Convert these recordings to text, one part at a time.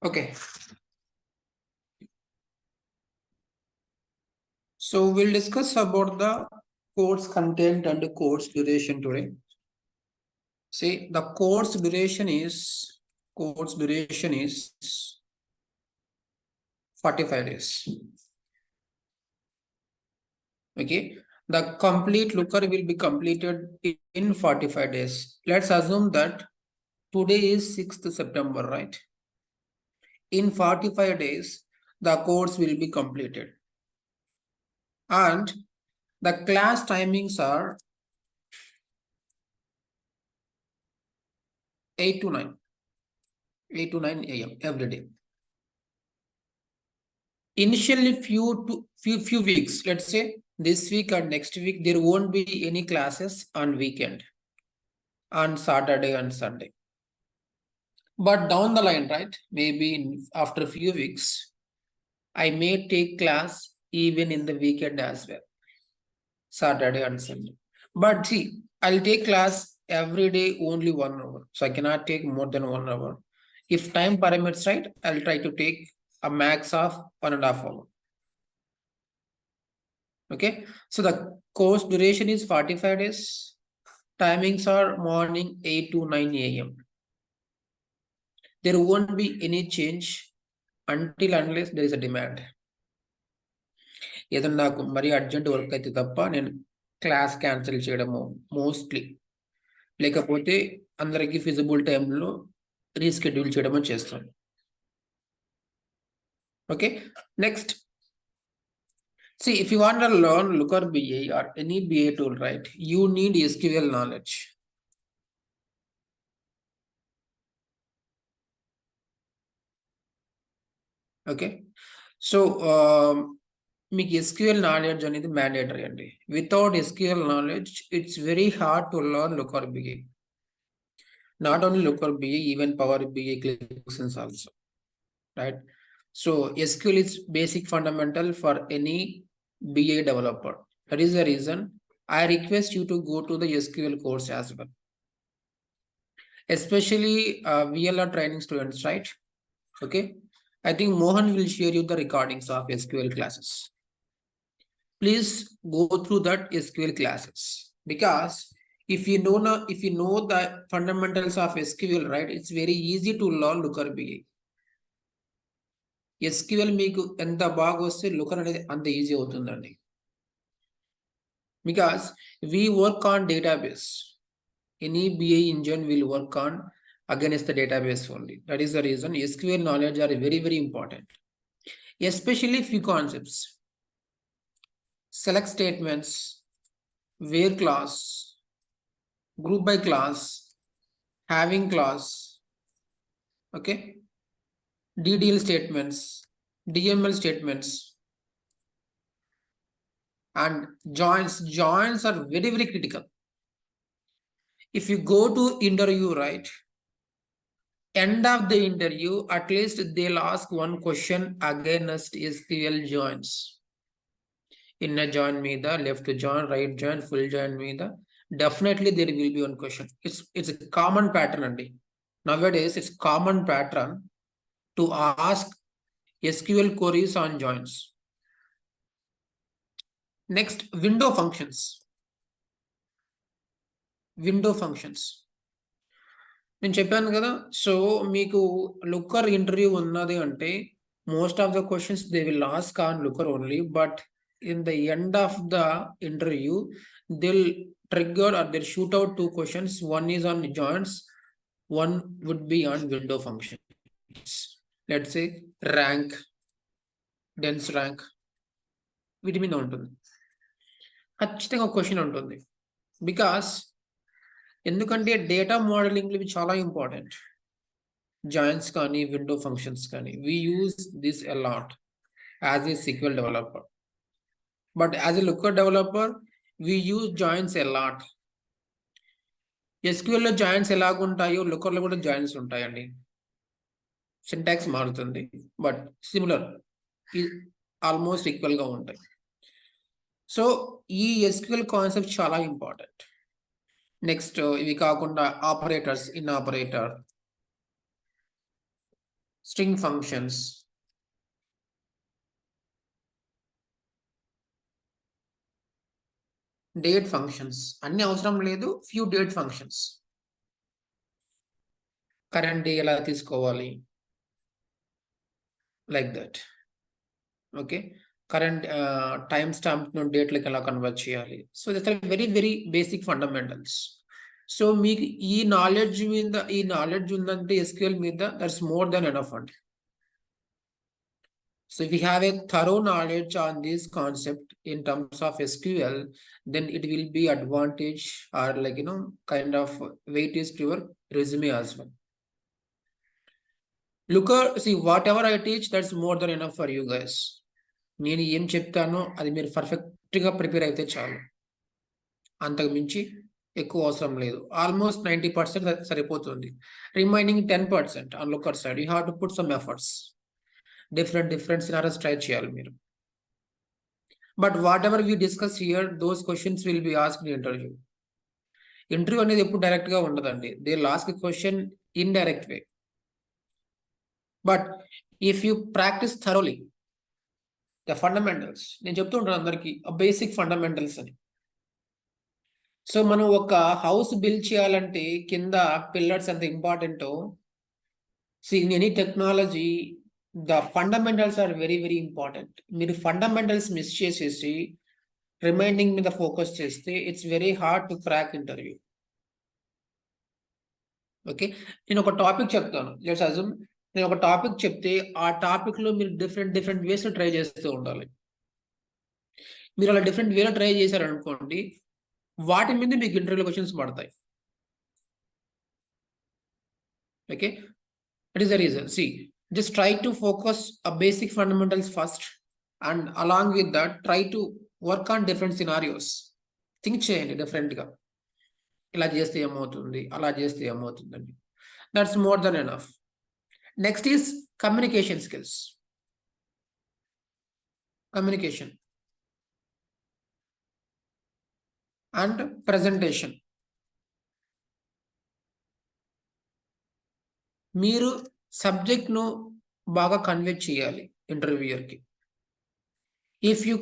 Okay. So we'll discuss about the course content and the course duration today. See, the course duration is 45 days. Okay. The complete looker will be completed in 45 days. Let's assume that today is 6th September, right? In 45 days, the course will be completed. And the class timings are 8 to 9 a.m. every day. Initially few weeks, let's say this week or next week, there won't be any classes on weekend, on Saturday and Sunday. But down the line, right, maybe after a few weeks, I may take class even in the weekend as well, Saturday and Sunday. But see, I'll take class every day only 1 hour, so I cannot take more than 1 hour. If time permits, right, I'll try to take a max of 1.5 hours. Okay, so the course duration is 45 days. Timings are morning 8 to 9 a.m. There won't be any change until unless there is a demand. ఏదన్నా నాకు మరీ urgent work అయితే తప్ప నేను class cancel చేయడము mostly, లేకపోతే అందరికీ feasible టైంలో రీస్కెడ్యూల్ చేయడము చేస్తాను. Okay, next. See, if you want to learn Looker BA or any BA tool, right, you need SQL knowledge. Okay, so మీకు SQL knowledge అనేది mandatory అండి. Without SQL knowledge, it's very hard to learn Looker BA. Not only Looker BA, even Power BA, ClickSense also, right? So SQL is basic fundamental for any BA developer. That is the reason I request you to go to the SQL course as well. Especially VLR training students, right? Okay, I think Mohan will share you the recordings of SQL classes. Please go through that SQL classes, because if you know the fundamentals of SQL, right, it's very easy to learn Looker BA. SQL మీకు ఎంత బాగా వస్తే Looker అనేది అంత easy అవుతుందండి. Because we work on database. Any BA engine will work on against the database only. That is the reason SQL knowledge are very, very important. Especially few concepts. Select statements, where clause, group by class, having clause, okay, DDL statements, DML statements, and joins. Joins are very, very critical. If you go to interview, right, end of the interview, at least they'll ask one question against SQL joins. Inner join meeda, left join, right join, full join meeda, definitely there will be one question. It's a common pattern, and nowadays it's common pattern to ask SQL queries on joins. Next, window functions. నేను చెప్పాను కదా, so మీకు Looker interview ఉన్నది అంటే most of the questions they will ask on Looker only, but in the end of the interview, they'll trigger or they'll shoot out 2 questions. One is on joins, one would be on window functions. Let's say rank, dense rank, వీటి మీద ఉంటుంది, ఖచ్చితంగా question ఉంటుంది. Because ఎందుకంటే data modelling ఇవి చాలా important. Joins కానీ window functions కానీ, we use this a lot as a SQL developer. But as a Looker developer, we use joins a lot. SQL లో జాయిన్స్ ఎలాగుంటాయో Looker లో కూడా జాయిన్స్ ఉంటాయండి. సింటాక్స్ మారుతుంది, బట్ సిమిలర్, ఆల్మోస్ట్ ఈక్వల్ గా ఉంటాయి. So ఈ SQL concept చాలా important. Next ఇవి కాకుండా operators, in operator, string functions, date functions, అన్ని అవసరం లేదు, few date functions. Current day ఎలా తీసుకోవాలి, like that. Okay, current time stamp ను డేట్లకు ఎలా కన్వర్ట్ చేయాలి. So that's very very basic fundamentals. So మీకు ఈ నాలెడ్జ్ ఉందంటే SQL మీద, దట్స్ మోర్ దెన్ ఎనఫ్ అండి. So if you have a thorough knowledge on this concept in terms of SQL, then it will be advantage or like, kind of weightage to your resume as well. See, whatever I teach, that's more than enough for you guys. నేను ఏం చెప్తానో అది మీరు పర్ఫెక్ట్గా prepare అయితే చాలు, అంతకు మించి ఎక్కువ అవసరం లేదు. ఆల్మోస్ట్ 90% సరిపోతుంది. Remaining 10% on Looker side you have to put some efforts. Different scenarios try చేయాలి మీరు. But whatever we discuss here, those questions will be asked in interview. Interview అనేది ఎప్పుడు డైరెక్ట్ గా ఉండదండి. They will ask a question in direct way. But if you practice thoroughly the fundamentals, నేను చెప్తూ ఉంటాను అందరికి బేసిక్ ఫండమెంటల్స్ అని. So మనం ఒక హౌస్ బిల్డ్ చేయాలంటే కింద పిల్లర్స్ ఎంత ఇంపార్టెంటో, in any technology the fundamentals are very very important. మీరు ఫండమెంటల్స్ మిస్ చేసేసి రిమైనింగ్ మీద ఫోకస్ చేస్తే it's very hard to crack interview. Okay, నేను ఒక టాపిక్ చెప్తాను. లెట్స్ అజ్యూమ్ నేను ఒక టాపిక్ చెప్తే ఆ టాపిక్ లో మీరు డిఫరెంట్ వేస్ ట్రై చేస్తూ ఉండాలి. మీరు అలా డిఫరెంట్ వేలో ట్రై చేశారనుకోండి, వాటి మీద మీకు ఇంటర్వ్యూ క్వశ్చన్స్ పడతాయి. Okay, that is the reason. See, just try to focus a basic fundamentals first, and along with that try to work on different scenarios. Think చేయండి డిఫరెంట్ గా, ఇలా చేస్తే ఏమవుతుంది, అలా చేస్తే ఏమవుతుందండి. That's more than enough. Next is communication skills. Communication and presentation. మీరు subject ను బాగా కన్వే చేయాలి ఇంటర్వ్యూయర్కి. If you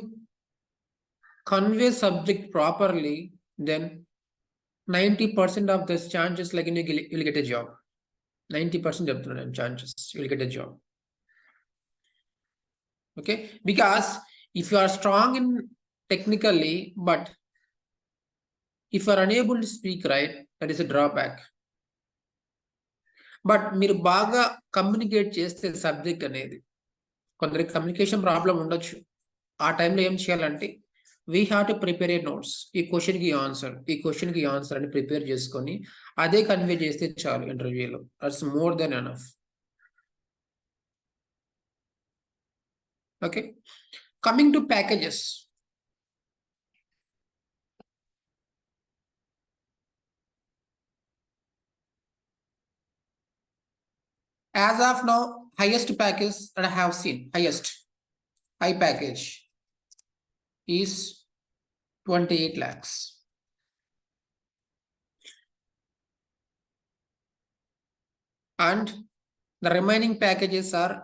convey subject properly, then 90% of this chances like you'll get a job. 90% చెప్తున్నాను chances you'll get a job. Okay, because if you are strong in technically, but if you are unable to speak right, that is a drawback. But మీరు బాగా communicate చేస్తే subject అనేది, కొందరికి communication problem ఉండొచ్చు. ఆ టైంలో ఏం చేయాలంటే we have to prepare A notes. ఈ క్వశ్చన్కి ఆన్సర్ అని ప్రిపేర్ చేసుకొని అదే కన్వే చేస్తే చాలు ఇంటర్వ్యూలో. That's more than enough. Okay, coming to packages. As of now, highest package that I have seen, high package is 28 lakhs. And the remaining packages are,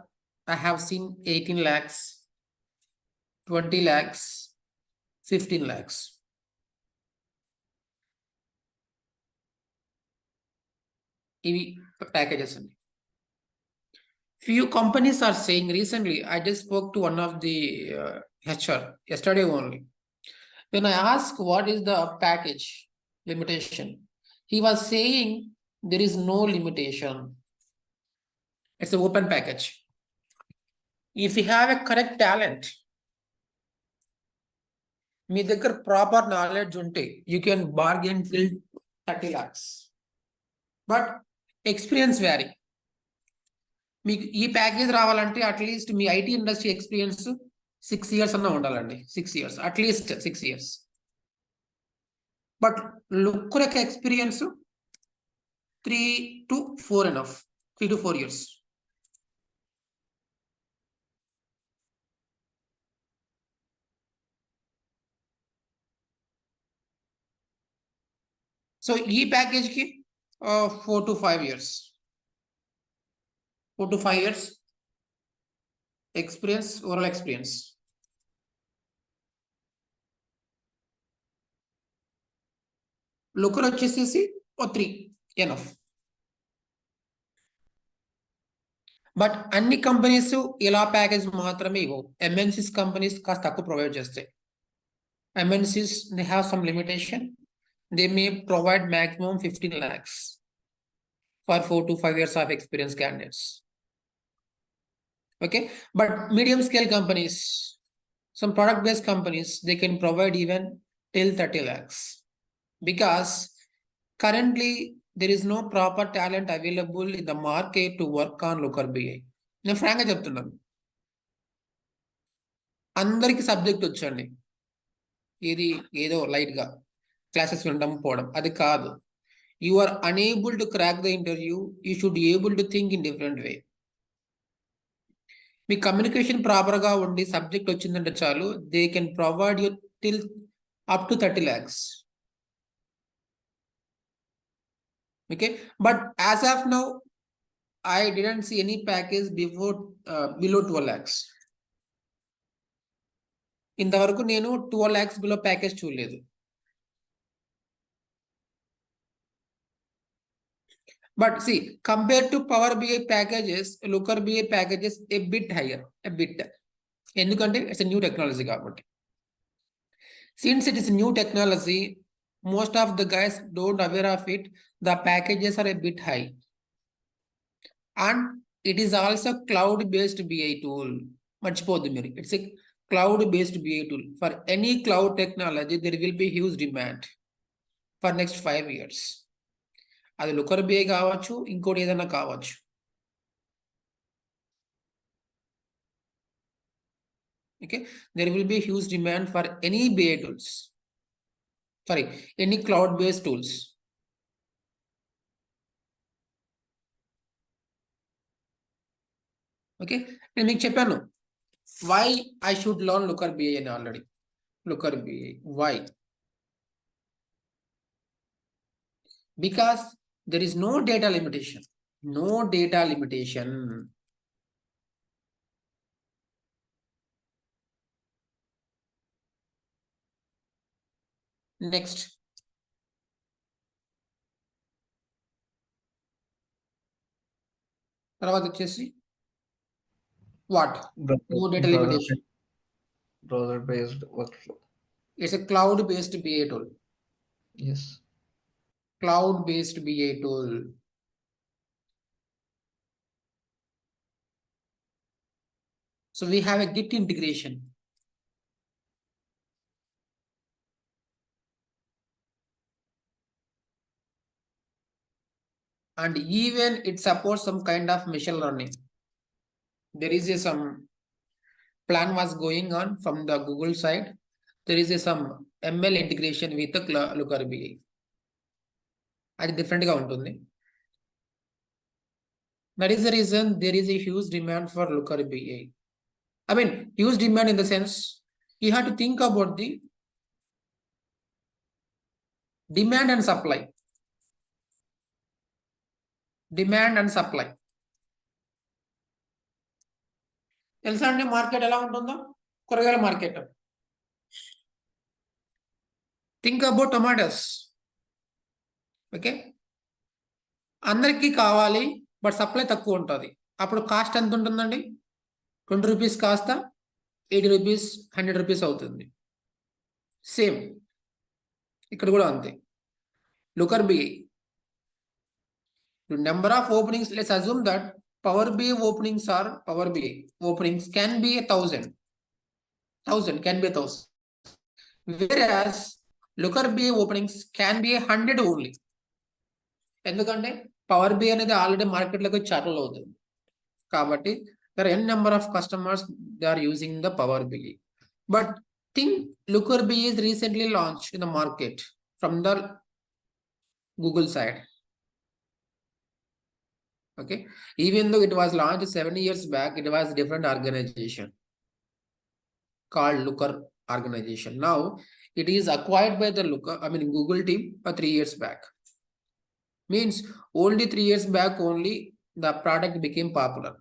I have seen 18 lakhs, 20 lakhs, 15 lakhs. EV packages. Few companies are saying, recently I just spoke to one of the HR yesterday only. When I asked what is the package limitation, he was saying there is no limitation. It's an open package. If you have a correct talent, మీ దగ్గర proper knowledge ఉంటే you can bargain till 30 lakhs. But experience vary. మీకు ఈ package రావాలంటే at least మీ IT industry experience 6 years అన్నా ఉండాలండి. 6 years, at least 6 years. But look యొక్క experience 3 to 4 enough, 3 to 4 years. So ఈ ప్యాకేజ్కి 4 to 5 years. 4 to 5 years experience, overall experience. Looker వచ్చేసేసి 3 enough. బట్ అన్ని కంపెనీస్ ఇలా ప్యాకేజ్ మాత్రమే ఇవ్వవు. ఎంఎన్సీస్ కంపెనీస్ కాస్త తక్కువ ప్రొవైడ్ చేస్తాయి. MNCs they have some limitation. They may provide maximum 15 lakhs for 4 to 5 years of experience candidates. Okay, but medium scale companies, some product based companies, they can provide even till 30 lakhs because currently there is no proper talent available in the market to work on Looker BI. నేను ఫ్రాంక్గా చెప్తున్నాను, అందరికి subject వచ్చండి, ఇది ఏదో లైట్గా classes వినడం పోవడం అది కాదు. You are unable to crack the interview, you should be able to think in different way. Me communication ప్రాపర్గా ఉండి సబ్జెక్ట్ వచ్చిందంటే చాలు, they can provide you till up to 30 lakhs. Okay, but as of now I didn't see any package below 12 lakhs. ఇంతవరకు నేను 12 lakhs below package చూడలేదు. But see, compared to Power BI packages, Looker BI packages a bit higher, a bit. ఎందుకంటే it's a new technology కాబట్టి. Since it is a new technology, most of the guys don't aware of it. The packages are a bit high. And it is also cloud-based BI tool. మర్చిపోద్దు మీరు, it's a cloud-based BI tool. For any cloud technology, there will be huge demand for next 5 years. అది Looker BI కావచ్చు, ఇంకోటి ఏదైనా కావచ్చు. Okay, there will be huge demand for any BI tools. Sorry, any cloud-based tools. Okay, నేను మీకు చెప్పాను why I should learn Looker BI అని already. Looker BI, why? Because there is no data limitation. No data limitation. Next. తర్వాత వచ్చేసి what? No data limitation. Browser based workflow. It's a cloud based BI tool. Yes. Cloud based BI tool. So we have a Git integration. And even it supports some kind of machine learning. There is some plan was going on from the Google side. There is some ML integration with the Looker BI. అది different గా ఉంటుంది. That is the reason there is a huge demand for Looker BI. I mean, huge demand in the sense you have to think about the demand and supply. Demand and supply. తెలుసా అండి market ఎలా ఉంటుందో? కూరగాయల market. Think about tomatoes. Okay, అందరికీ కావాలి but supply తక్కువ ఉంటుంది. అప్పుడు కాస్ట్ ఎంత ఉంటుందండి? 20 రూపీస్ కాస్త 80 రూపీస్ 100 రూపీస్ అవుతుంది. సేమ్ ఇక్కడ కూడా అంతే. Looker BI, the number of openings, let's assume that Power BI openings are Power BI openings can be 1,000 can be 1,000, whereas Looker BI openings can be 100 only. ఎందుకంటే power BI అనేది already మార్కెట్లోకి చాలా అవుతుంది కాబట్టి there are n number of customers they are using the Power BI. But think Looker BI is recently launched in the market from the Google side. Okay, even though it was launched 7 years back, it was a different organization called Looker organization. Now it is acquired by the Google team 3 years back. Means only 3 years back only the product became popular.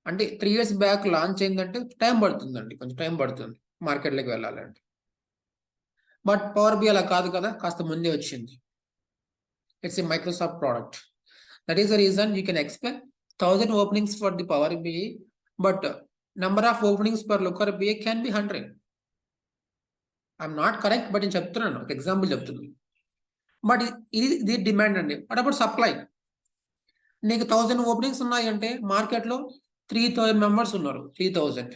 అంటే 3 years back launch అయిందంటే time పడుతుందండి, కొంచెం time పడుతుంది మార్కెట్లోకి వెళ్ళాలంటే. But power B అలా కాదు కదా, కాస్త ముందే వచ్చింది. It's a Microsoft product. That is the reason you can expect 1000 openings for the Power BI, but number of openings per Looker BI can be 100. I'm not correct, but in చెప్తున్నాను, ఒక example చెప్తున్నాను. But ఇది demand అండి. But అప్పుడు supply, నీకు 1000 openings ఉన్నాయంటే మార్కెట్లో 3000 members ఉన్నారు, 3000.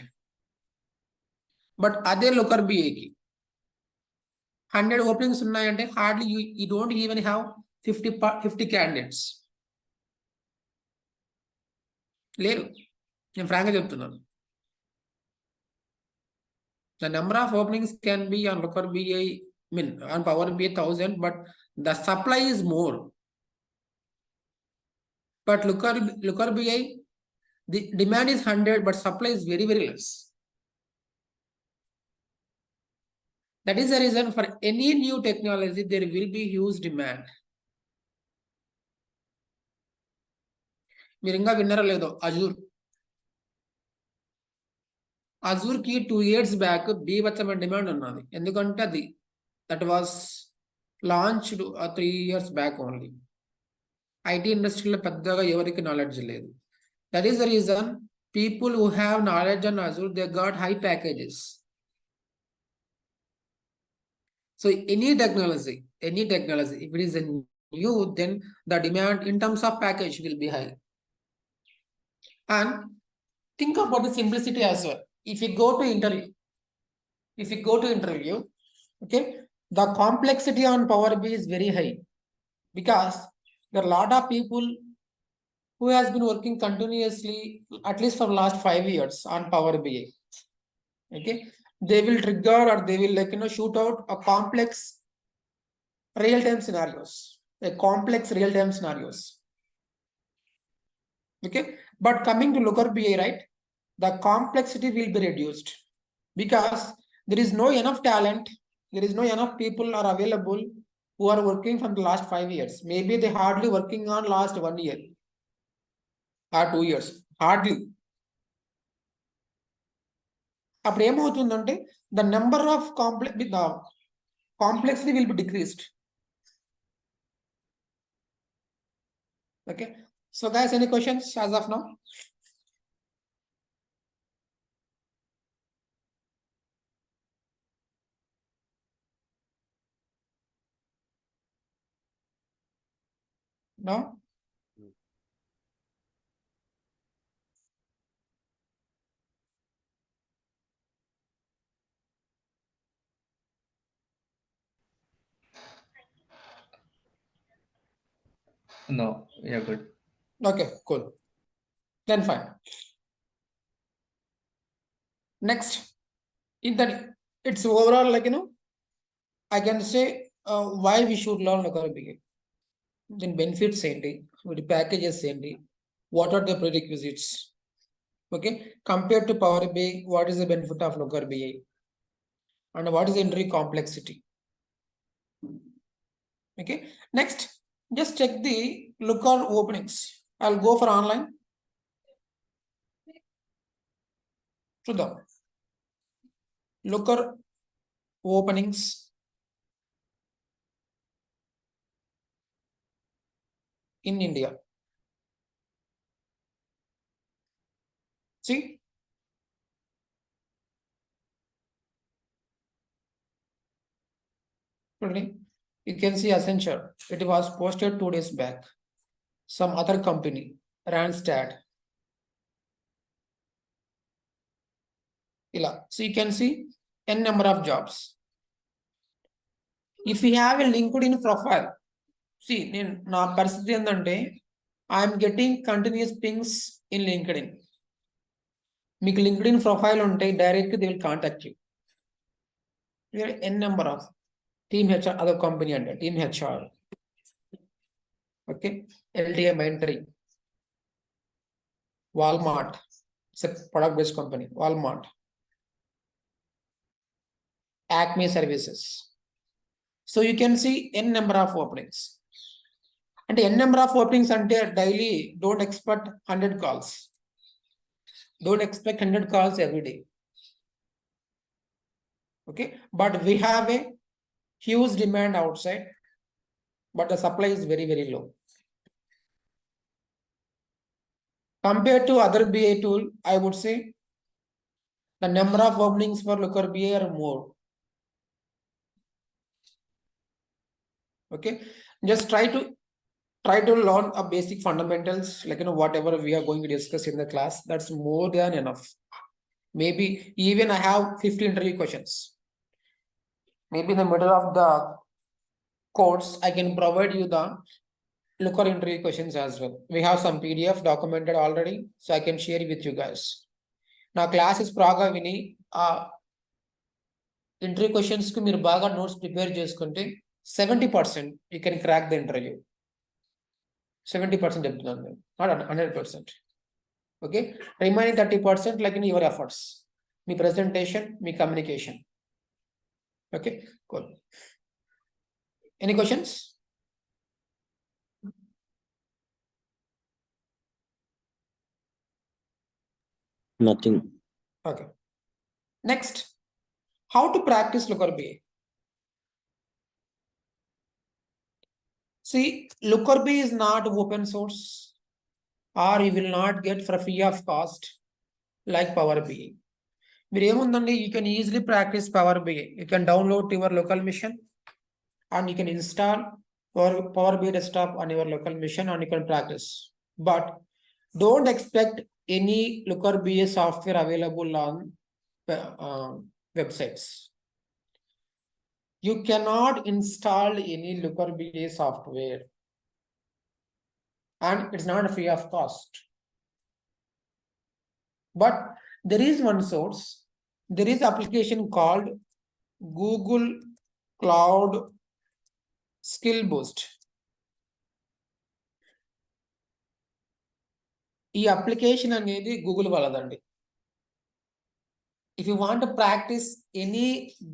బట్ అదే Looker BIకి 100 ఓపెనింగ్స్ ఉన్నాయంటే hardly you don't even have 50 candidates లేరు. నేను ఫ్రాంక్గా చెప్తున్నాను. The number of openings can be on Looker BI, on Power BI 1000, but the supply is more. But Looker BI, the demand is 100, but supply is very, very less. That is the reason for any new technology, there will be huge demand. మీరు ఇంకా విన్నారో లేదో, అజూర్కి 2 years back బీభత్సమైన demand ఉన్నది. ఎందుకంటే అది that was launched 3 years back only. IT ఇండస్ట్రీలో పెద్దగా ఎవరికి నాలెడ్జ్ లేదు. That is the reason people who have knowledge on Azure, they got high packages. So any technology, if it is a new, then the demand in terms of package will be high. And think about the simplicity as well. If you go to interview, okay, the complexity on Power BI is very high because there are a lot of people who has been working continuously at least for last 5 years on Power BI. Okay, they will trigger or they will shoot out a complex real-time scenarios, Okay, but coming to Looker BI, right, the complexity will be reduced because there is no enough talent, there is no enough people are available who are working from the last 5 years. Maybe they hardly working on last 1 year or 2 years, hardly. అప్పుడు ఏమవుతుందంటే the number of the complexity will be decreased. Okay, so guys, any questions as of now? No? No, yeah, good. Okay, cool. Then fine. Next, in that it's overall I can say why we should learn Looker BI. Then benefits ఏంటి, with packages ఏంటి, what are the prerequisites, okay, compared to Power BI, what is the benefit of Looker BI, and what is the entry complexity. Okay, next, just check the Looker openings. I'll go for online. చూద్దాం Looker openings in India. See, you can see Accenture, it was posted 2 days back. Some other company, Randstad. So you can see n number of jobs. If you have a LinkedIn profile, see, na పరిస్థితి ఏంటంటే I am getting continuous pings in LinkedIn. మీకు LinkedIn profile ఉంటే direct they will contact you. There n number of team HR, other company under team HR. Okay, LTI Mindtree, Walmart, it's a product based company, Walmart, Acme Services. So you can see n number of openings. అంటే n number of openings అంటే daily don't expect 100 calls. Don't expect 100 calls every day. Okay, but we have a huge demand outside, but the supply is very, very low. Compared to other BA tool, I would say the number of openings for Looker BA are more. Okay, just try to learn a basic fundamentals, like whatever we are going to discuss in the class. That's more than enough. Maybe even I have 50 interview questions. Maybe in the middle of the course, I can provide you the Looker interview questions as well. We have some PDF documented already, so I can share it with you guys. Now class is Praga Vini. Interview questions ku meer baga notes prepare cheskunte 70% you can crack the interview. 70% చెప్తున్నాను, not 100%. Okay, remaining 30% like in your efforts, me presentation, me communication. Okay, cool. Any questions? Nothing. Okay. Next, how to practice Looker BA. See, Looker BA is not open source, or you will not get for free of cost like Power BA. You can easily practice Power BA. You can download your local machine and you can install Power BA desktop on your local machine and you can practice. But don't expect any Looker BA software available on websites. You cannot install any Looker BA software, and it's not free of cost. But there is one source. There is application called Google Cloud Skill Boost. ఈ application అనేది Google వాళ్ళదండి. If you want to practice any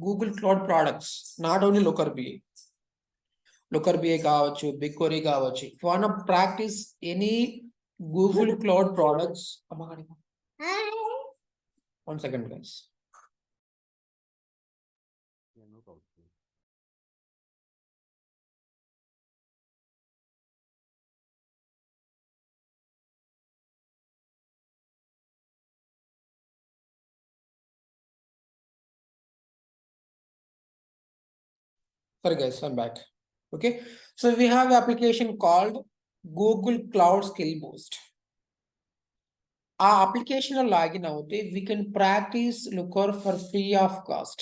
Google Cloud products, not only Looker BA, Looker BA కావచ్చు, BigQuery కావచ్చు, if you want to practice any Google Cloud products, one second guys. Sorry guys, I'm back. Okay, so we have an application called Google Cloud Skill Boost. Our application login అవుతే we can practice Looker for free of cost.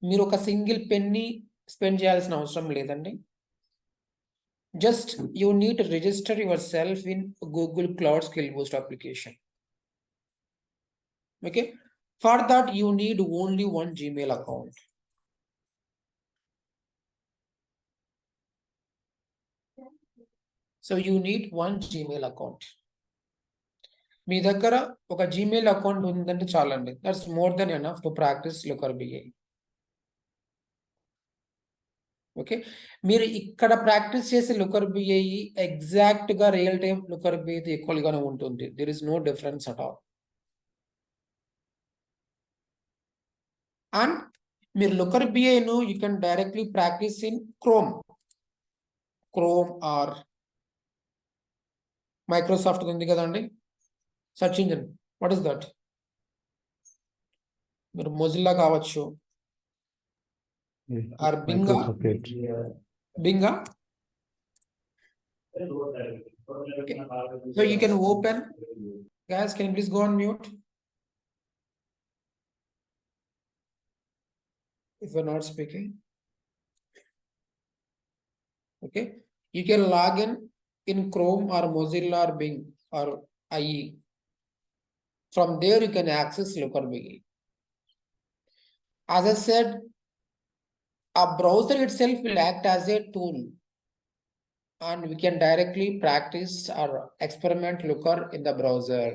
మీరు ఒక single పెన్ని spend చేయాల్సిన అవసరం లేదండి. Just you need to register yourself in Google Cloud Skill Boost application. Okay, for that you need only one Gmail account. So you need one Gmail account. మీ దగ్గర ఒక Gmail account ఉందంటే చాలండి. That's more than enough to practice Looker BA. Okay, మీరు ఇక్కడ practice చేసే Looker BA exact గా real time Looker BA equal గానే ఉంటుంది. There is no difference at all. And మీరు Looker BA ను you can directly practice in Chrome or Microsoft ఉంది కదండి search engine. What is that? మీరు Mozilla కావచ్చు, or Binga. Okay. So you can open, guys, can you please go on mute if you're not speaking. Okay, you can log in Chrome or Mozilla or Bing or IE. From there you can access Looker BA. As I said, a browser itself will act as a tool and we can directly practice or experiment Looker in the browser.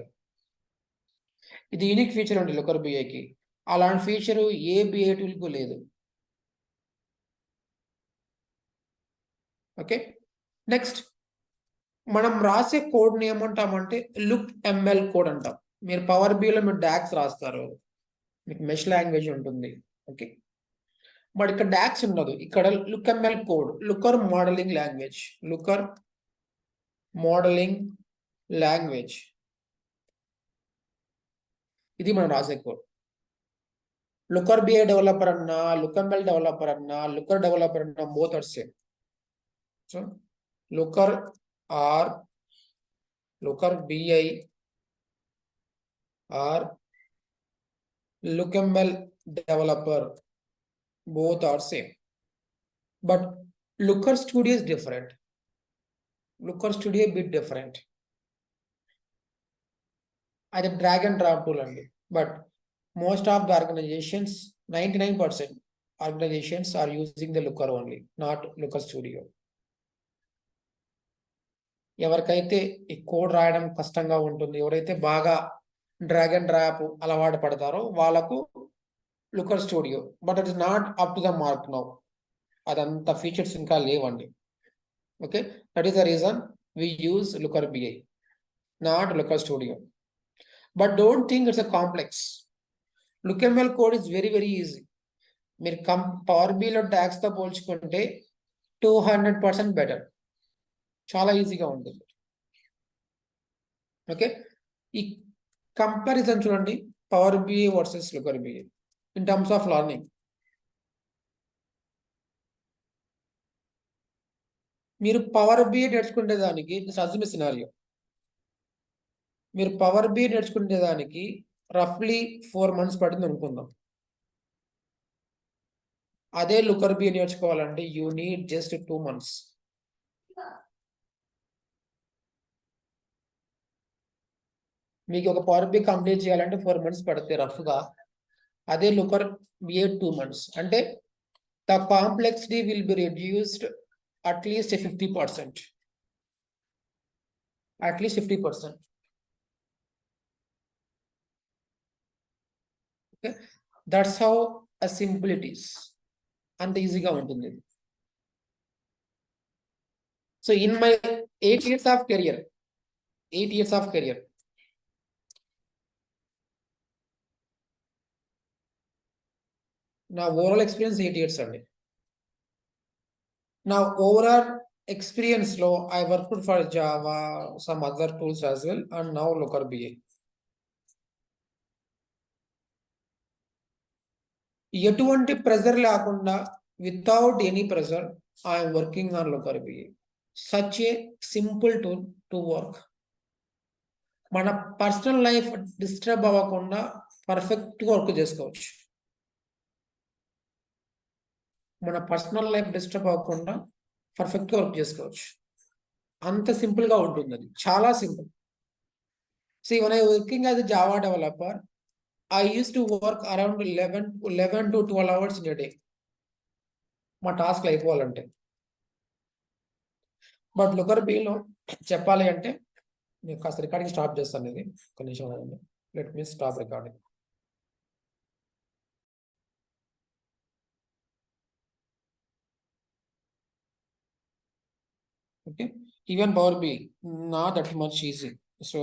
ఇది unique feature ఉంది Looker BA కి. అలాంటి feature ఏ BA tool కు లేదు. Okay, next మనం రాసే కోడ్ని ఏమంటామంటే లుక్ ఎంఎల్ కోడ్ అంటాం. మీరు పవర్ బిలో మీరు డాక్స్ రాస్తారు, మీకు మెష్ లాంగ్వేజ్ ఉంటుంది. ఓకే, బట్ ఇక్కడ డాక్స్ ఉండదు. ఇక్కడ LookML code, Looker modelling language, Looker modelling language, ఇది మనం రాసే కోడ్. లుకర్ బిఐ డెవలపర్ అన్నా, లుకర్ఎంఎల్ డెవలపర్ అన్నా, లుకర్ డెవలపర్ అన్నా, both are same. So Looker or Looker BI or Looker ML developer, both are same, but Looker Studio is different. Looker Studio a bit different. అది drag and drop tool అండి. But most of the organisations, 99% organisations are using the Looker only, not Looker studio. ఎవరికైతే ఈ code రాయడం కష్టంగా ఉంటుంది, ఎవరైతే బాగా drag and drop అలవాటు పడతారో వాళ్ళకు Looker studio, but it is not up to the mark now. అదంత ఫీచర్స్ ఇంకా లేవండి. Okay, that is the reason we use Looker BI, not Looker studio. But don't think it's a complex. Looker ML code is very very easy. మీరు power బిలో ట్యాక్స్తో పోల్చుకుంటే 200% better, చాలా ఈజీగా ఉంటుంది. ఓకే, ఈ కంపారిజన్ చూడండి, Power BI versus Looker BI in terms of learning. మీరు పవర్ బిఐ నేర్చుకునే దానికి అజ్యూమ్ సినారియో, మీరు పవర్ బిఐ నేర్చుకునే దానికి రఫ్లీ 4 months పడుతుంది అనుకుందాం. అదే లుకర్ బిఐ నేర్చుకోవాలంటే యూ నీడ్ జస్ట్ 2 months. మీకు ఒక పవర్ బిఐ కంప్లీట్ చేయాలంటే 4 months పడితే రఫ్గా. అదే లుకర్ బిఐ 2 months. అంటే the complexity will be reduced at least 50%. At least 50%. Okay, that's how a simple it is. అంత ఈజీగా ఉంటుంది. So in my 8 years of career, 8 years of career, నా ఓవరాల్ ఎక్స్పీరియన్స్ 8 years అండి. నా ఓవరాల్ ఎక్స్పీరియన్స్ లో I worked for Java, some other tools as well, and now Looker BI. ఎటువంటి pressure లేకుండా, without any pressure, I'm working on Looker BI. Such a simple tool to work. మన personal life disturb అవ్వకుండా పర్ఫెక్ట్గా work చేసుకోవచ్చు. మన personal life disturb అవ్వకుండా పర్ఫెక్ట్గా work చేసుకోవచ్చు. అంత సింపుల్గా ఉంటుంది, అది చాలా simple. See, when I was working as a Java developer, I used to work around 11 to 12 hours in a day. మా టాస్క్లు అయిపోవాలంటే. బట్ లుకర్ బిలో చెప్పాలి అంటే, నేను కాస్త రికార్డింగ్ స్టాప్ చేస్తాను. ఇది ఒక నిమిషం, let me stop recording. Okay, even power B not that much easy. So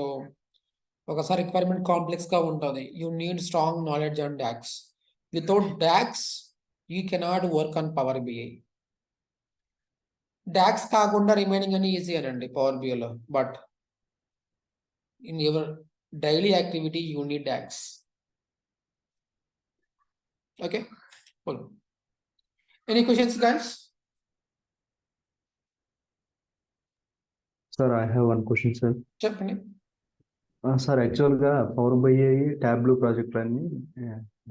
ఒకసారి రిక్వైర్మెంట్ కాంప్లెక్స్గా ఉంటుంది. You need strong knowledge on DAX. Without DAX you cannot work on Power BI. DAX కాకుండా remaining అన్ని easy అనండి power బిఐలో, but in your daily activity you need DAX. Okay, any questions guys? Sir, I have one question, sir. చెప్పండి. Sir, యాక్చువల్గా Power BI Tableau ప్రాజెక్టులన్నీ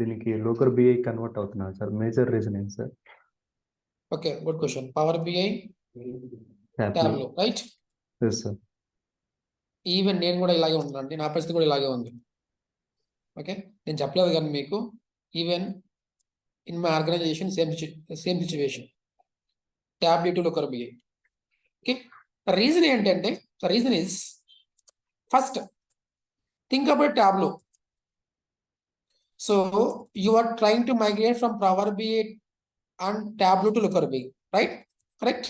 దీనికి Looker BI convert అవుతున్నారు sir. Major reason ఏంటి sir? Okay, good question. Power BI Tableau, right? Yes sir. Even నేను కూడా ఇలాగే ఉన్నానండి, నా పరిస్థితి కూడా ఇలాగే ఉంది. ఓకే, నేను చెప్పలేదు కానీ మీకు, even in my organisation same situation, Tableau to Looker BI. Okay, reason ఏంటంటే, reason is first think about Tableau. So you are trying to migrate from Power BI and Tableau to Looker BI, right? Correct?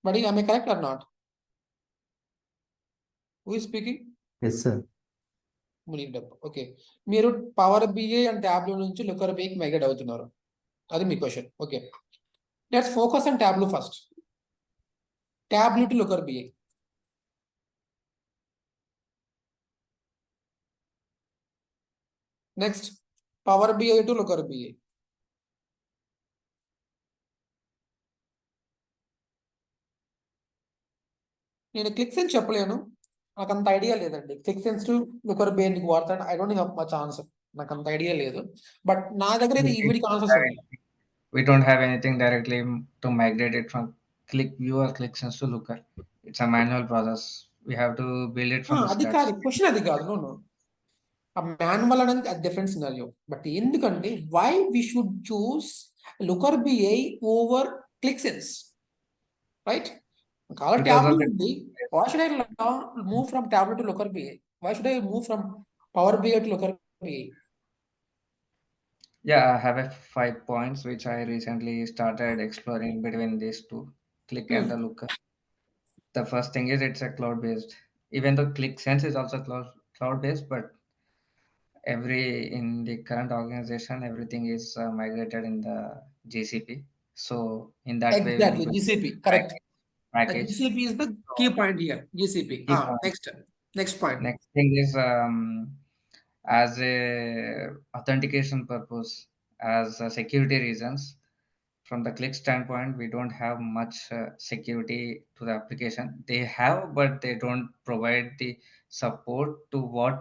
Buddy, am I correct or not? Who is speaking? Yes sir. Okay, మీరు Power BI and Tableau నుంచి Looker బిఐకి migrate అవుతున్నారు, అది మీ question. Okay, let's focus on Tableau first. Tableau to Looker BI. Next Power BI to Looker BI. నేను Qlik Sense చెప్పలేను, నాకు అంత ఐడియా లేదండి. Qlik Sense to Looker BI ఎందుకు వాడతాను, I don't have much answer, నాకు అంత ఐడియా లేదు. బట్ నా దగ్గర అయితే ఈ వీడికి ఆన్సర్స్ ఉన్నాయి. We don't have anything directly to migrate it from ClickView or ClickSense to Looker. It's a manual process. We have to build it from అది scratch. కాదు క్వశ్చన్, అది కాదు. నో, ఆ మాన్యువల్ అనేది అది డిఫరెంట్ సినారియో. బట్ ఎందుకంటే why we should choose Looker BI over Qlik Sense, right? కావాలి Because of tablet the- ఉంది, why should I move from tablet to Looker BI? Why should I move from Power BI to Looker BI? Yeah, I have 5 points which I recently started exploring between these two, Click and the Looker. The first thing is it's a cloud-based. Even though ClickSense is also cloud-based, but in the current organization, everything is migrated in the GCP. So in that way, we Exactly, will GCP, correct. package. GCP is the key point here, GCP. Key point. Next point. Next thing is as a authentication purpose, as security reasons. From the Click standpoint, we don't have much security to the application. They have, but they don't provide the support to what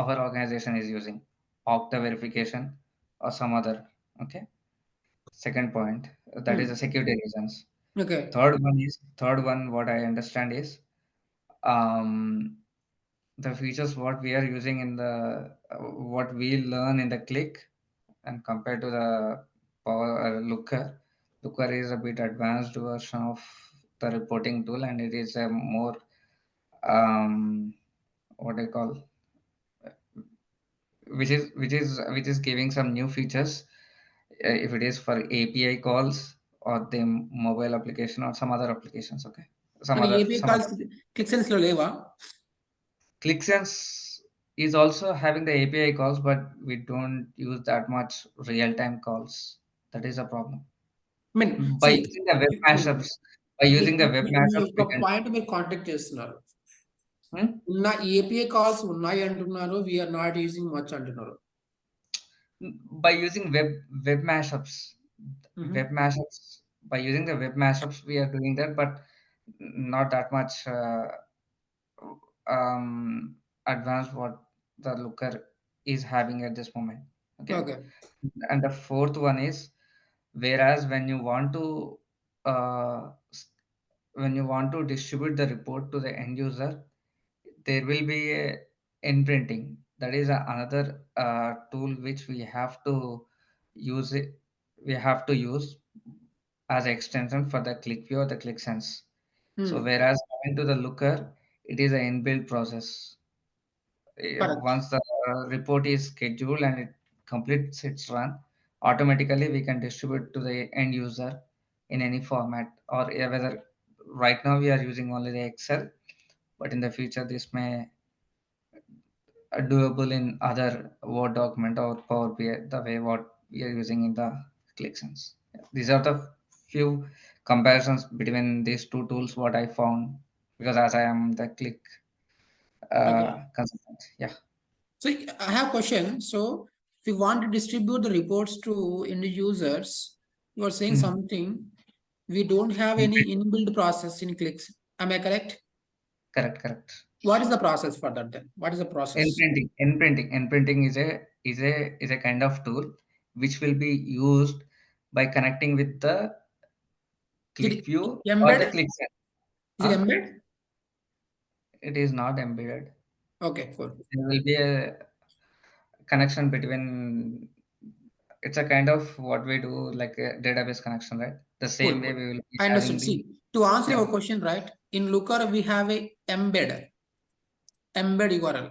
our organization is using, Okta verification or some other. Okay. Second point, that is the security reasons. Okay. Third one, what I understand is um the features what we are using in the what we learn in the Click and compared to the Power Looker is a bit advanced version of the reporting tool, and it is a more what I call which is giving some new features, if it is for API calls or the mobile application or some other applications. Okay, API calls Click Sense lo leva. ClickSense is also having the API calls, but we don't use that much real-time calls. That is a problem. I mean, By using the web mashups, we can. Point మీరు contact చేస్తున్నారు. Hmm? ఉన్న API calls ఉన్నాయి అంటున్నారు, we are not using much అంటున్నారు. By using web mashups, by using the web mashups, we are doing that, but not that much advanced what the Looker is having at this moment. Okay. And the fourth one is, whereas when you want to distribute the report to the end user, there will be a imprinting. That is another tool which we have to use as extension for the ClickView or the ClickSense. So whereas coming to the Looker, it is an inbuilt process. Once the report is scheduled and it completes its run, automatically we can distribute to the end user in any format, or whether right now we are using only the Excel, but in the future this may doable in other Word document or Power BI, the way what we are using in the ClickSense. These are the few comparisons between these two tools what I found, because as I am the Click consultant. Yeah. So I have a question. So if you want to distribute the reports to end users, you are saying something, we don't have any inbuilt process in Clicks. Am I correct? Correct. What is the process for that then? What is the process? Imprinting is a kind of tool which will be used by connecting with the ClickView or the ClickSense. Is it embedded? It is not embedded. Okay, cool. There will be a connection between. It's a kind of what we do, like a database connection, right? The same way we will be. I understood. See, to answer your question, right? In Looker, we have a embed URL.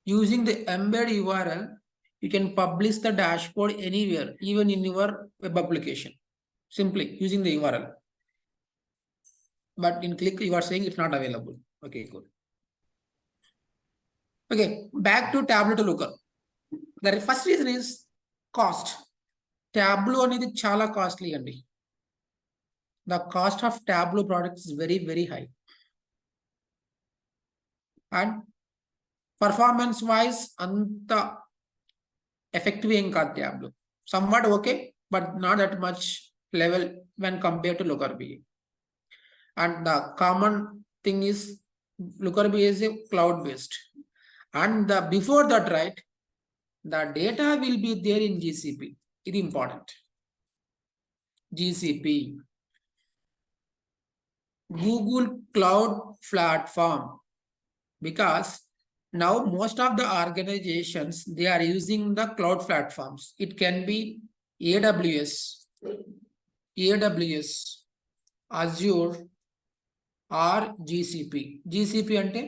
Using the embed URL, you can publish the dashboard anywhere, even in your web application, simply using the URL. but in Click you are saying it's not available. Okay, good. Okay, back to Tableau to Looker. The first reason is cost. Tableau అనేది చాలా costly అండి. The cost of Tableau products is very, very high. And performance wise, అంత effective ఏం కాదు Tableau. Somewhat okay, but not that much level when compared to Looker BA. And the common thing is Looker BA is a cloud-based. And the before that, right, the data will be there in GCP. It is important. GCP. Google Cloud Platform. Because now most of the organizations, they are using the cloud platforms. It can be AWS, Azure, or GCP. GCP ante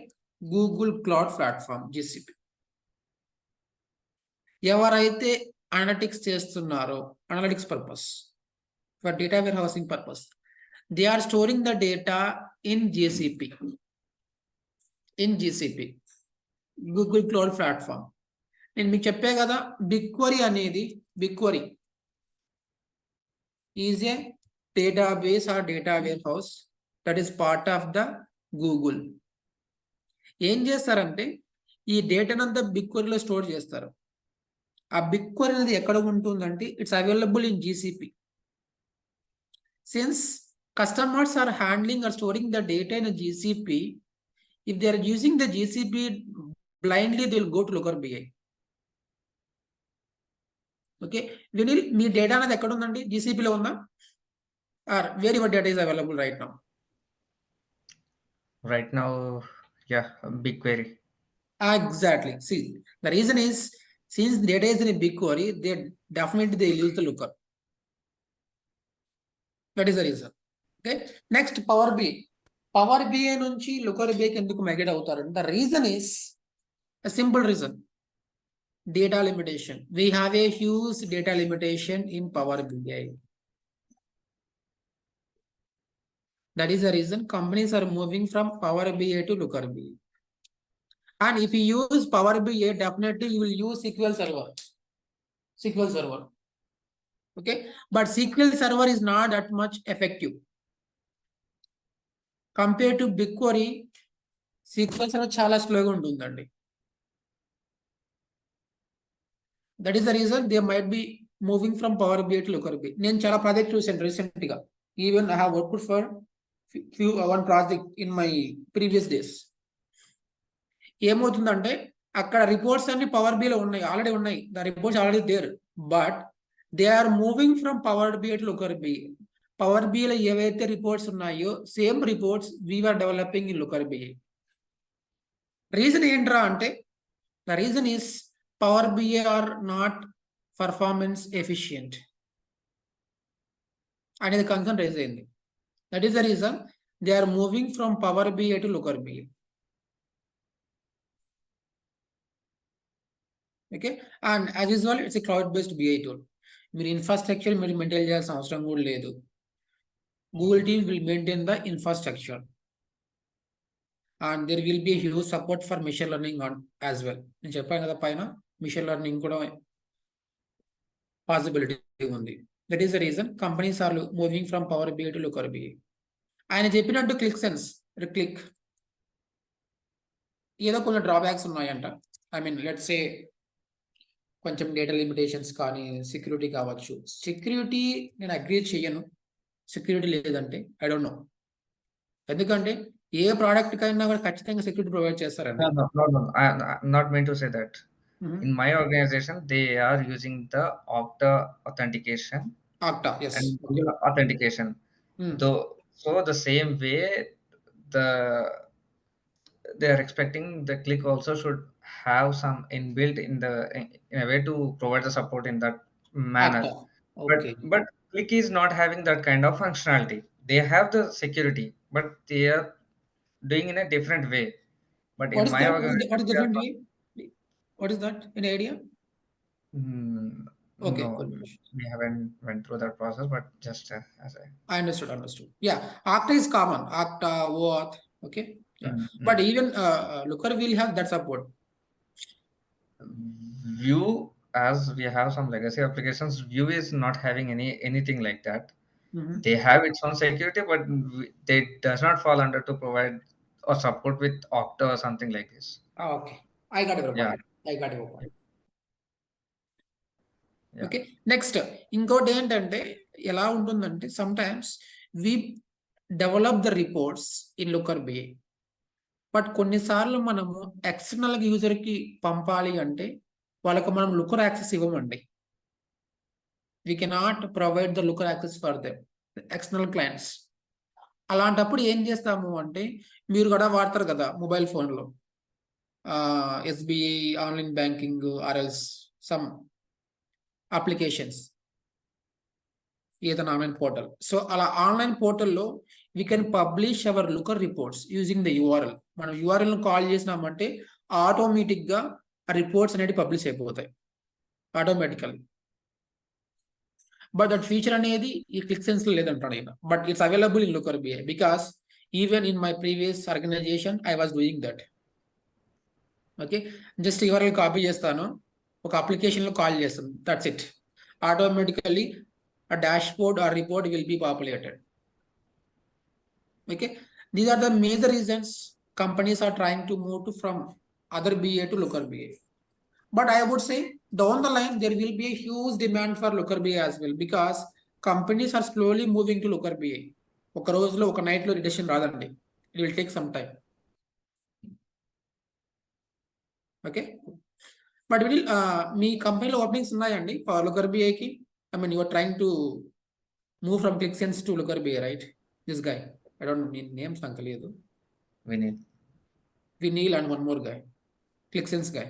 Google Cloud Platform, GCP. ఎవరైతే analytics చేస్తున్నారో, analytics purpose, for data warehousing purpose, they are storing the data in GCP. In GCP, Google Cloud Platform. నేను మీకు చెప్పే కదా, BigQuery అనేది, BigQuery is a database or data warehouse that is part of the Google. ఏం చేస్తారంటే ఈ డేటానంతా BigQueryలో store చేస్తారు. ఆ BigQuery అనేది ఎక్కడ ఉంటుందంటే it's available in GCP. Since customers are handling or storing the data in a GCP, if they are using the GCP blindly, they will go to Looker BI. Okay, Vinil, me data అనేది ఎక్కడ ఉందండి? GCP లో ఉందా? Or where your data is available right now? Right now, yeah, BigQuery. Exactly. See, the reason is, since data is in a BigQuery, they definitely use the Looker. That is the reason. Okay. Next, Power BI. Power BI నుంచి Looker BI కి ఎందుకు migrate అవుతారు? The reason is a simple reason. Data limitation. We have a huge data limitation in Power BI. That is the reason companies are moving from Power BI to Looker BI. And if you use Power BI, definitely you will use SQL Server. SQL Server. Okay, but SQL Server is not that much effective. Compared to BigQuery, SQL Server చాలా స్లోగా ఉంటుందండి. That is the reason they might be moving from Power BI to Looker BI. నేను చాలా project చూసాను recent గా. Even I have worked for one project in my previous days. ఏమవుతుందంటే అక్కడ reports అన్ని పవర్ బిలో ఉన్నాయి, ఆల్రెడీ ఉన్నాయి, the reports already there, but they are moving from Power BI to Looker BI. Power బిలో ఏవైతే రిపోర్ట్స్ ఉన్నాయో same reports we're developing in Looker BI. Reason ఏంట్రా అంటే, the reason is Power BI are not performance efficient అనేది concern raise అయింది. That is the reason they are moving from Power BI to Looker BI. Okay, and as usual, it's a cloud-based BI tool. మీరు infrastructure మీరు maintain చేయాల్సిన అవసరం కూడా లేదు. Google team will maintain the infrastructure, and there will be a huge support for machine learning on as well. నేను చెప్పాను కదా పైన machine learning కూడా పాసిబిలిటీ ఉంది. That is the reason companies are moving from Power BI to Looker BI. ఆయన చెప్పినట్టు ClickSense, click ఏదో కొన్ని డ్రాబ్యాక్స్ ఉన్నాయంట. ఐ మీన్ లెట్స్ సే కొంచెం డేటా లిమిటేషన్స్ కానీ, సెక్యూరిటీ కావచ్చు. సెక్యూరిటీ నేను అగ్రీ చేయను, సెక్యూరిటీ లేదంటే ఐ డోంట్ నో. ఎందుకంటే ఏ ప్రోడక్ట్ కైనా కూడా ఖచ్చితంగా సెక్యూరిటీ ప్రొవైడ్ చేస్తారండి. No. I'm not meant to say that. In my organization, they are using the Okta authentication Okta, yes. and Google authentication. So the same way, they are expecting the Click also should have some inbuilt in a way to provide the support in that manner. Okta. Okay. But Click is not having that kind of functionality. They have the security, but they are doing in a different way. But What in is my that? organization, What is different way? What is that? Any idea? Okay, No, cool. we haven't went through that process, but just as a I understood. Yeah, Okta is common. Okta, OAuth. Okay. Yeah. But mm. even Looker will have that support. Vue, as we have some legacy applications, Vue is not having anything like that. Mhm. They have its own security, but they does not fall under to provide or support with Okta or something like this. Okay. I got your Yeah, point. I got your point. yeah. Okay next ఇంకోటి ఏంటంటే ఎలా ఉంటుందంటే sometimes we develop the reports in Looker BI but కొన్నిసార్లు మనము external user కి పంపాలి అంటే వాళ్ళకు మనం లుకర్ యాక్సెస్ ఇవ్వమండి. We cannot provide the Looker access for them external clients. అలాంటప్పుడు ఏం చేస్తాము అంటే మీరు కూడా వాడతారు కదా మొబైల్ ఫోన్లో ఎస్బీఐ ఆన్లైన్ బ్యాంకింగ్ ఆర్ఎల్స్ సమ్ అప్లికేషన్స్ ఏదైనా ఆన్లైన్ పోర్టల్. సో అలా ఆన్లైన్ పోర్టల్లో we can publish our Looker reports using the URL. మనం యూఆర్ఎల్ను కాల్ చేసినామంటే ఆటోమేటిక్గా ఆ రిపోర్ట్స్ అనేవి పబ్లిష్ అయిపోతాయి ఆటోమేటికల్లీ. బట్ దట్ ఫీచర్ అనేది ఈ క్లిక్సెన్స్లో లేదంటాడు ఆయన. But it's available in Looker BI because even in my previous organisation I was doing that. Okay, just URL copy చేస్తాను, ఒక అప్లికేషన్లో కాల్ చేస్తాను, that's it. Automatically a dashboard or report will be populated. Okay, these are the major reasons companies are trying to move to from other BA to Looker BA. But I would say down the line there will be a huge demand for Looker BA as well because companies are slowly moving to Looker BA. ఒక రోజులో ఒక night లో reduction రాదండి. It will take some time. Okay, but will మీ కంపెనీలో openings ఉన్నాయండి for Looker BA కి? I mean, you are trying to move from ClickSense to Looker BA, right? This guy, I don't know names, Ankaledu. Vinil and one more guy, ClickSense guy.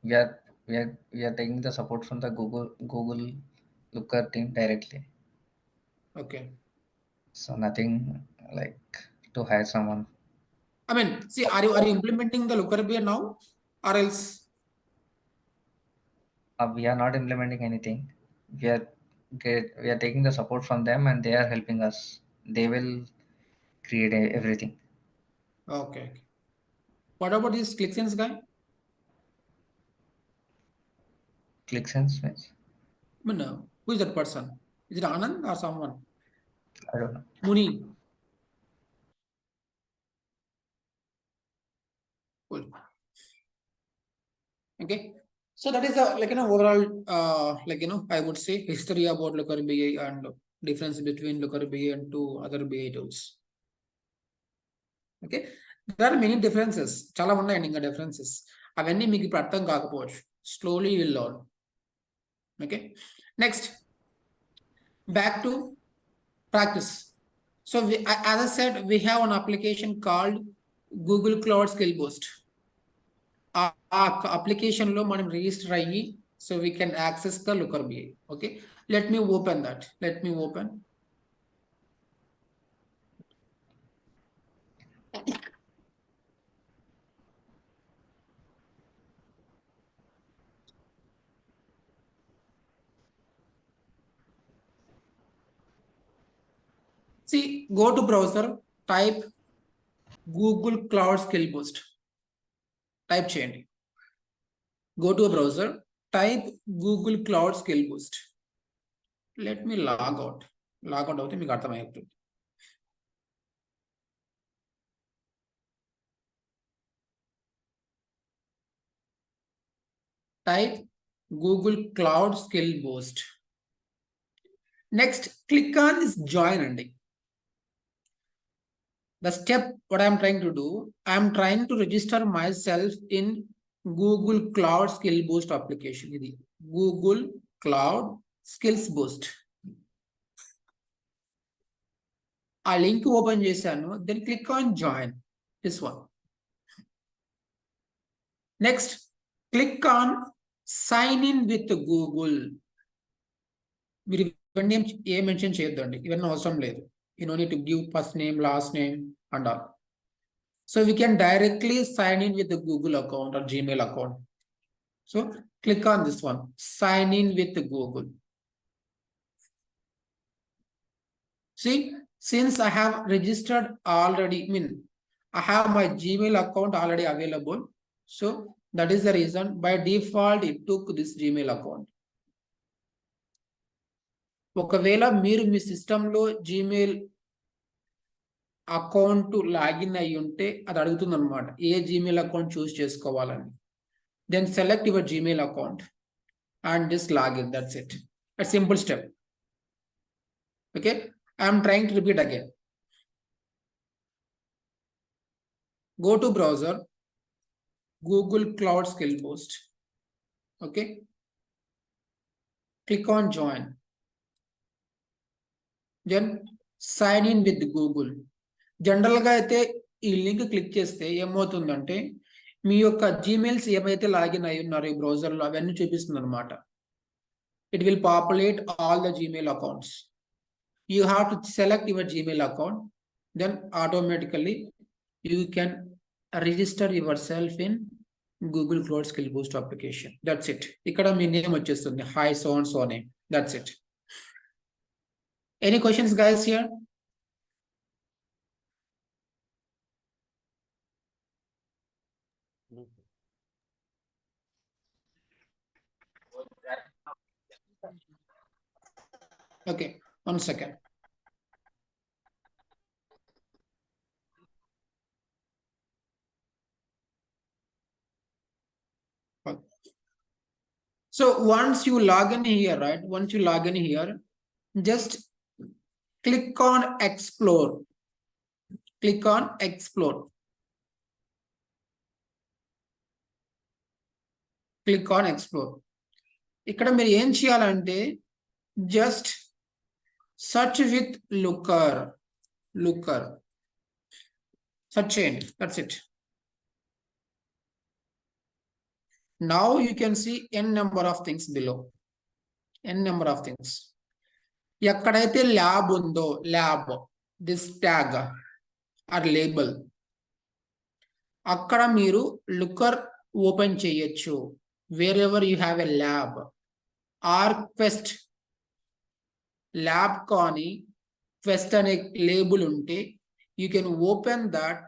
We are taking the support from the Google Looker team directly. Okay. So nothing like to hire someone. I mean, see, are you implementing the Looker BA now, or else? We are not implementing anything. We are taking the support from them, and they are helping us. They will create everything. Okay. What about this ClickSense guy? ClickSense means? I mean, who is that person? Is it Anand or someone? I don't know. Muni. Cool. Okay. So that is a overall I would say history about Looker BA and difference between Looker BA and two other BA tools. Okay, there are many differences. Chala unnayandi inga differences. Avanni meeku ippudu artham kaakapochu. Slowly you will learn. Okay, next back to practice. So as I said, we have an application called Google Cloud Skill Boost. Application lo manam register ayyi, so we can access the Looker BA. Okay, let me open that. See, go to browser, type Google Cloud Skill Boost. Type cheyandi. Go to a browser, type Google Cloud Skill Boost. Let me log out. Log out avuthe meeku arthamayavutundi. Type Google Cloud Skill Boost. Next, click on this join andi. The step what I am trying to do, I am trying to register myself in Google Cloud Skill Boost application. Idi Google Cloud Skills Boost. A link open chesanu, then click on join. This one. Next, click on sign in with Google. మీరు ఇవన్నీ ఏ mention చేయొద్దండి, ఇవన్నీ అవసరం లేదు. You don't need to give first name, last name and all. So we can directly sign in with the Google account or Gmail account. So click on this one, sign in with the Google. See, since I have registered already, I have my Gmail account already available. So that is the reason by default it took this Gmail account. ఒకవేళ మీరు మీ సిస్టంలో Gmail account login అయ్యి ఉంటే అది అడుగుతుంది అనమాట, ఏ Gmail account choose చేసుకోవాలని. Then select your Gmail account and just login, that's it. A simple step. Okay, I am trying to repeat again. Go to browser, Google Cloud Skill Boost. Okay, click on join. Then sign in with Google. General గా అయితే ఈ link click చేస్తే ఏమవుతుందంటే మీ యొక్క Gmails ఏమైతే login అయి ఉన్నారో ఈ బ్రౌజర్ లో అవన్నీ చూపిస్తుంది అనమాట. It will populate all the Gmail accounts. You have to select your Gmail account, then automatically you can register yourself in Google Cloud Skill Boost application. That's it. ఇక్కడ మీ name వచ్చేస్తుంది, hi so and so name. That's it. Any questions guys here? Okay, 1 second. So once you log in here, right? Once you log in here, just click on explore. Click on explore. Click on explore. ఇక్కడ మీరు ఏం చేయాలంటే just search with Looker. Search చేయండి. That's it. Now you can see n number of things below. N number of things. ఎక్కడైతే lab ఉందో, lab, this tag are label, అక్కడ మీరు looker open చేయొచ్చు. wherever you have a lab or quest, lab కానీ quest అనే label ఉంటే you can open that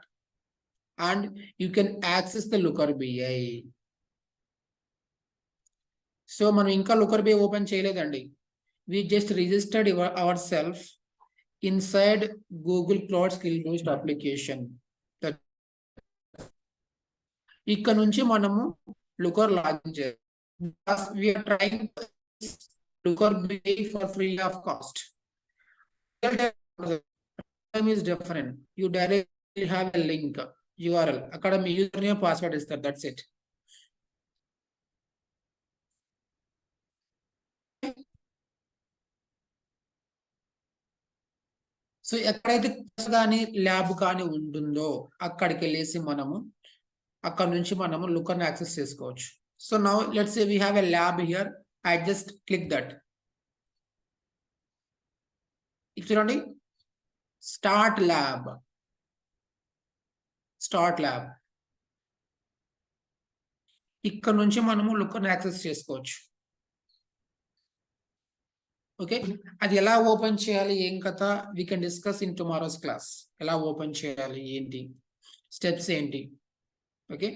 and you can access the Looker BI. So మనం ఇంకా Looker BI ఓపెన్ చేయలేదండి. We just registered ourselves inside Google Cloud Skill Boost application. ఇక్కడ నుంచి మనము Looker login చేయాలి. We are trying Looker BI for free of cost. Time is different. You directly have a link URL. అక్కడ మీ user name password ఇస్తారు. That's it. So ఎక్కడైతే కానీ lab కానీ ఉంటుందో అక్కడికి వెళ్ళేసి మనము అక్కడ నుంచి మనము లుకర్ని యాక్సెస్ చేసుకోవచ్చు. So now let's say we have a lab here. I just click that. చూడండి, స్టార్ట్ ల్యాబ్. ఇక్కడ నుంచి మనము లుకర్ని యాక్సెస్ చేసుకోవచ్చు. ఓకే, అది ఎలా ఓపెన్ చేయాలి, ఏం కథ, we can discuss in tomorrow's class. ఎలా ఓపెన్ చేయాలి, ఏంటి స్టెప్స్ ఏంటి, okay,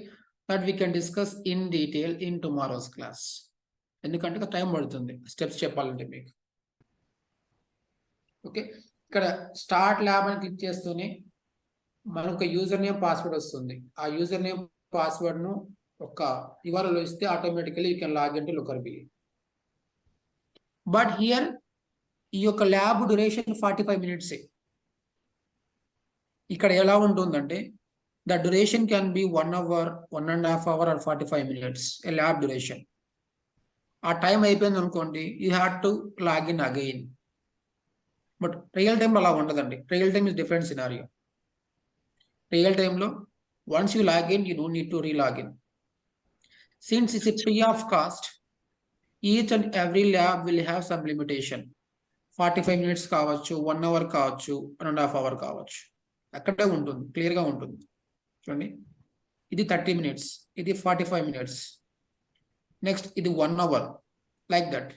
that we can discuss in detail in tomorrow's class. ఎందుకంటే టైం పడుతుంది స్టెప్స్ చెప్పాలంటే మీకు. ఓకే, ఇక్కడ స్టార్ట్ ల్యాబ్ అని క్లిక్ చేస్తూనే మనకు యూజర్ నేమ్ పాస్వర్డ్ వస్తుంది. ఆ యూజర్ నేమ్ పాస్వర్డ్ ను ఒక URL ఇస్తే automatically you can login to Looker BI. But here ఈ యొక్క ల్యాబ్ డ్యూరేషన్ 45 minutes. ఇక్కడ ఎలా ఉంటుందంటే the duration can be 1 hour, 1.5 hours or 45 minutes a lab duration. ఆ టైం అయిపోయింది అనుకోండి, you have to login again. But real టైంలో అలా ఉండదండి. Real time is different scenario. Real టైంలో once you login you don't need to relogin. Since it's a free of cost, each and every lab will have some limitation. 45 minutes కావచ్చు, 1 hour కావచ్చు, 1.5 hours కావచ్చు. అక్కడే ఉంటుంది, క్లియర్గా ఉంటుంది. చూడండి, ఇది 30 minutes, ఇది 45 minutes, నెక్స్ట్ ఇది 1 hour, like that.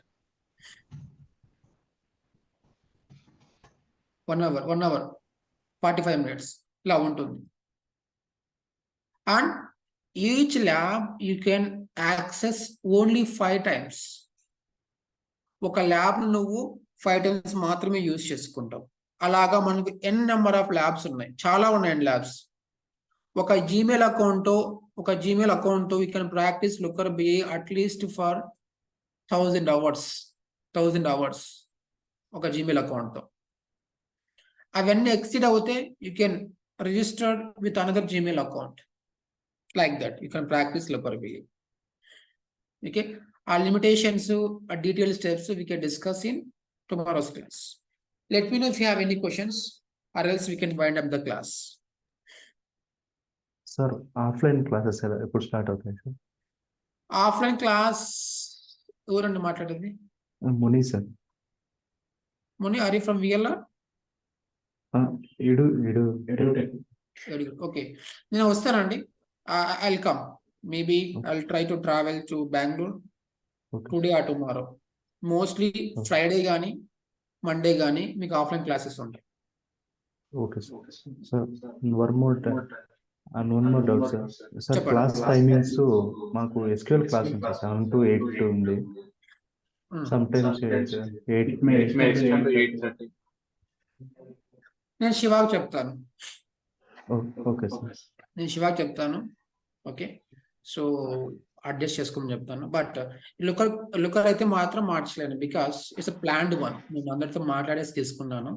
1 hour 45 minutes ఇలా ఉంటుంది. And each lab you can access only 5 times. ఒక ల్యాబ్ నువ్వు 5 times మాత్రమే యూజ్ చేసుకుంటావు. అలాగా మనకు ఎన్ నెంబర్ ఆఫ్ ల్యాబ్స్ ఉన్నాయి, చాలా ఉన్నాయండి ల్యాబ్స్. ఒక Gmail account you can practice Looker BI at least for 1000 hours ఒక జీమెయిల్ అకౌంట్తో. అవన్నీ ఎక్సీడ్ అవుతే you can registered with another Gmail account, like that you can practice Looker BI. Okay, ఆ limitations, ఆ detail steps we can discuss in tomorrow's class. Let me know if you have any questions or else we can wind up the class. Sir offline classes ఎప్పుడు start అవుతాయి sir? Offline class ఎవరండి మాట్లాడేది? Muni sir. Muni, are you from V? L okay, నేను వస్తానండి. I will come, maybe I will try to travel to Bengaluru today or tomorrow. Mostly Friday కానీ Monday కానీ మీకు offline classes ఉంటాయి. Okay sir. One more doubt sir. Sir class timings మాకు SQL class ఉంది 7 to 8 ఉంది. Sometimes 8. నేను శివాకు చెప్తాను. Okay sir. Okay, so adjust చేసుకోమని చెప్తాను. బట్ లుకర్ అయితే మాత్రం మార్చలేను, because it's a planned one. నేను అందరితో మాట్లాడేసి తీసుకున్నాను.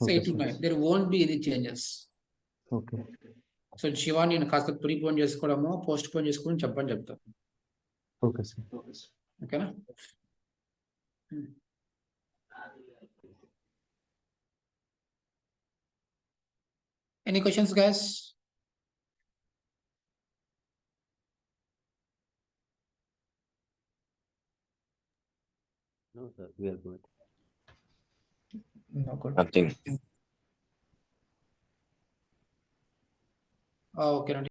So 8 to 9 there won't be any changes. Okay. So Shiva, నేను కాస్త ప్రీపోన్ చేసుకోవడము, పోస్ట్ పోన్ చేసుకోవడం చెప్తాను. Okay sir. ఓకేనా? Any questions guys? No, sir, we are good. No, good. Nothing. ఓకేనండి.